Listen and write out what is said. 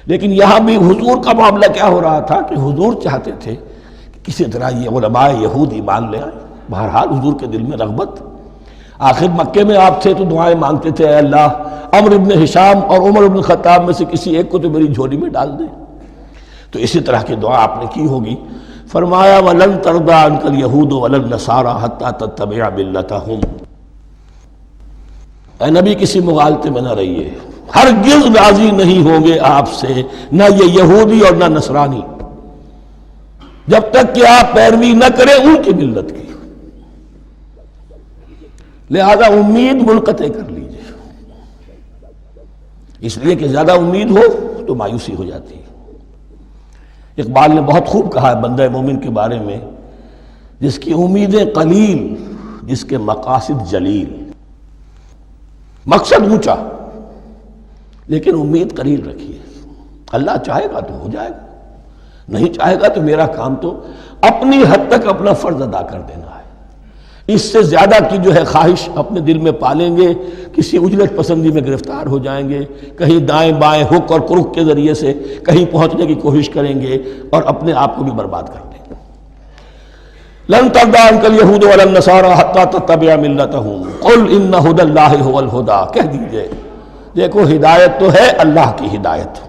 لیکن یہاں بھی حضور کا معاملہ کیا ہو رہا تھا کہ حضور چاہتے تھے کہ کسی طرح یہ علماء یہود ایمان لے آئے. بہرحال حضور کے دل میں رغبت. آخر مکے میں آپ تھے تو دعائیں مانگتے تھے، اے اللہ عمرو ابن ہشام اور عمر ابن خطاب میں سے کسی ایک کو تو میری جھولی میں ڈال دے. تو اسی طرح کی دعا آپ نے کی ہوگی. فرمایا وَلَن تَرْضَىٰ عَنْكَ الْيَهُودُ وَلَا النَّصَارَىٰ حَتَّىٰ تَتَّبِعَ مِلَّتَهُمْ. اے نبی کسی مغالطے میں نہ رہیے، ہرگز راضی نہیں ہوں گے آپ سے نہ یہ یہودی اور نہ نصرانی جب تک کہ آپ پیروی نہ کریں ان کی ملت کی. لہذا امید منقطع کر لیجیے، اس لیے کہ زیادہ امید ہو تو مایوسی ہو جاتی ہے. اقبال نے بہت خوب کہا ہے بندہ مومن کے بارے میں، جس کی امیدیں قلیل جس کے مقاصد جلیل. مقصد اونچا لیکن امید قلیل رکھیے. اللہ چاہے گا تو ہو جائے گا، نہیں چاہے گا تو میرا کام تو اپنی حد تک اپنا فرض ادا کر دینا ہے. اس سے زیادہ کی جو ہے خواہش اپنے دل میں پالیں گے، کسی اجلت پسندی میں گرفتار ہو جائیں گے، کہیں دائیں بائیں ہک اور کرک کے ذریعے سے کہیں پہنچنے کی کوشش کریں گے اور اپنے آپ کو بھی برباد کر دیں گے. لن ترضى عنك اليهود ولا النصارى حتى تتبع ملتهم قل ان هدى الله هو الهدى. کہہ دیجئے دیکھو ہدایت تو ہے اللہ کی ہدایت،